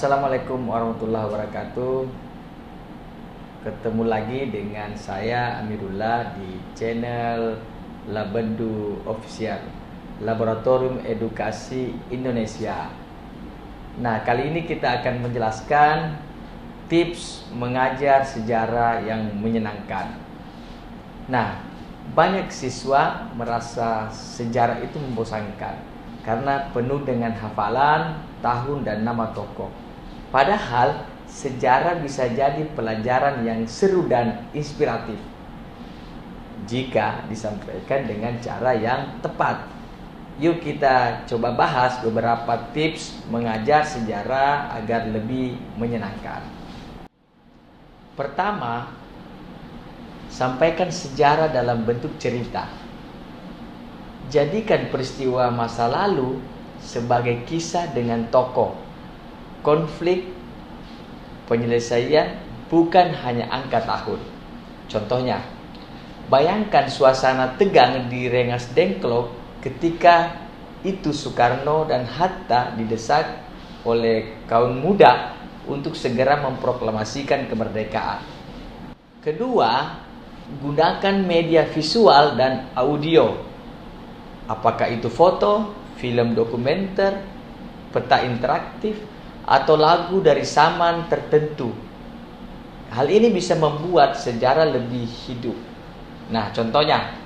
Assalamualaikum warahmatullahi wabarakatuh. Ketemu lagi dengan saya Amirullah di channel Labendu Official, Laboratorium Edukasi Indonesia. Nah, kali ini kita akan menjelaskan tips mengajar sejarah yang menyenangkan. Nah, banyak siswa merasa sejarah itu membosankan karena penuh dengan hafalan, tahun, dan nama tokoh. Padahal sejarah bisa jadi pelajaran yang seru dan inspiratif jika disampaikan dengan cara yang tepat. Yuk kita coba bahas beberapa tips mengajar sejarah agar lebih menyenangkan. Pertama, sampaikan sejarah dalam bentuk cerita. Jadikan peristiwa masa lalu sebagai kisah dengan tokoh, konflik, penyelesaian, bukan hanya angka tahun. Contohnya, bayangkan suasana tegang di Rengas Dengklok ketika itu Soekarno dan Hatta didesak oleh kaum muda untuk segera memproklamasikan kemerdekaan. Kedua, gunakan media visual dan audio. Apakah itu foto, film dokumenter, peta interaktif, atau lagu dari zaman tertentu. Hal ini bisa membuat sejarah lebih hidup. Nah, contohnya,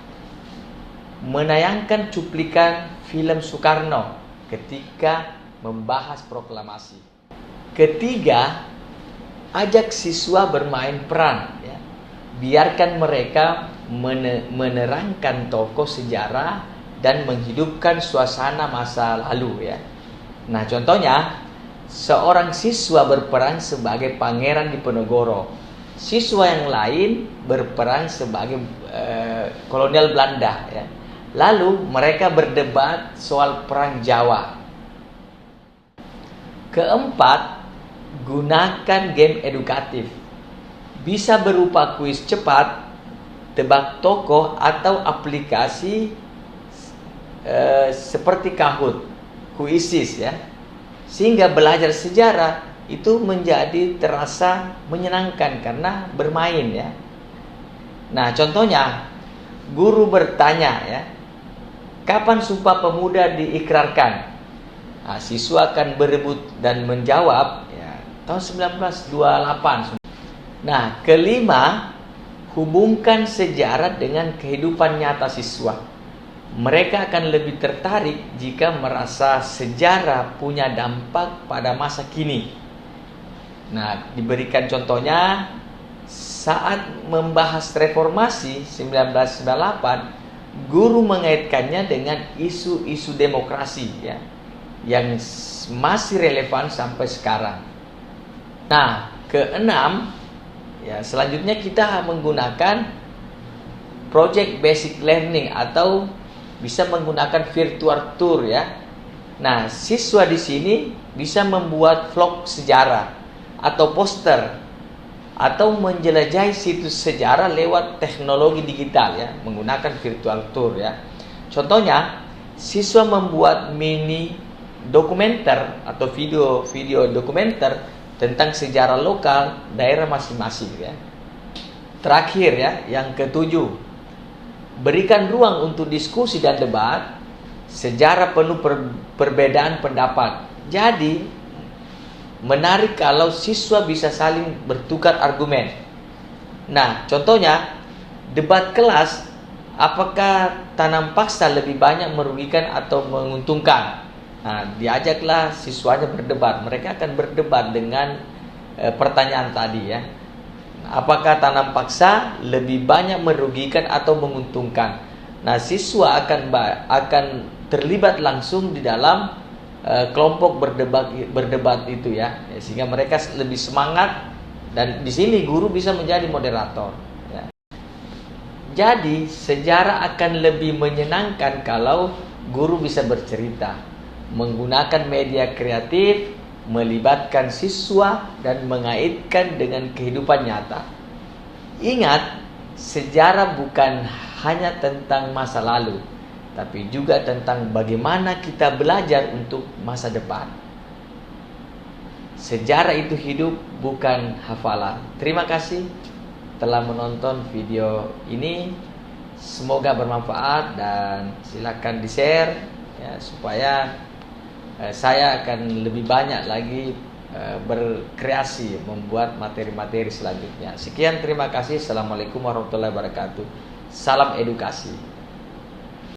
menayangkan cuplikan film Soekarno ketika membahas proklamasi. Ketiga, ajak siswa bermain peran. Biarkan mereka menerangkan tokoh sejarah dan menghidupkan suasana masa lalu. Nah, contohnya, seorang siswa berperan sebagai Pangeran Diponegoro, siswa yang lain berperan sebagai kolonial Belanda. Lalu mereka berdebat soal Perang Jawa. Keempat, gunakan game edukatif. Bisa berupa kuis cepat, tebak tokoh, atau aplikasi seperti Kahoot, Quizizz, sehingga belajar sejarah itu menjadi terasa menyenangkan karena bermain. Nah, contohnya, guru bertanya, kapan Sumpah Pemuda diikrarkan? Nah, siswa akan berebut dan menjawab tahun 1928. Nah, kelima, hubungkan sejarah dengan kehidupan nyata siswa. Mereka akan lebih tertarik jika merasa sejarah punya dampak pada masa kini. Nah, diberikan contohnya saat membahas reformasi 1998, guru mengaitkannya dengan isu-isu demokrasi yang masih relevan sampai sekarang. Nah, keenam, selanjutnya kita menggunakan project basic learning atau bisa menggunakan virtual tour. Nah, siswa di sini bisa membuat vlog sejarah atau poster atau menjelajahi situs sejarah lewat teknologi digital menggunakan virtual tour. Contohnya, siswa membuat mini dokumenter atau video dokumenter tentang sejarah lokal daerah masing-masing. Terakhir, yang ketujuh, berikan ruang untuk diskusi dan debat. Sejarah penuh perbedaan pendapat. Jadi, menarik kalau siswa bisa saling bertukar argumen. Nah, contohnya, debat kelas, apakah tanam paksa lebih banyak merugikan atau menguntungkan? Nah, diajaklah siswanya berdebat. Mereka akan berdebat dengan pertanyaan tadi. Apakah tanam paksa lebih banyak merugikan atau menguntungkan? Nah, siswa akan terlibat langsung di dalam kelompok berdebat itu sehingga mereka lebih semangat, dan di sini guru bisa menjadi moderator. Jadi, sejarah akan lebih menyenangkan kalau guru bisa bercerita, menggunakan media kreatif, melibatkan siswa, dan mengaitkan dengan kehidupan nyata. Ingat, sejarah bukan hanya tentang masa lalu, tapi juga tentang bagaimana kita belajar untuk masa depan. sejarah itu hidup, bukan hafalan. Terima kasih telah menonton video ini. Semoga bermanfaat dan silakan di-share ya, supaya saya akan lebih banyak lagi berkreasi membuat materi-materi selanjutnya. Sekian, terima kasih. Assalamualaikum warahmatullahi wabarakatuh. Salam edukasi.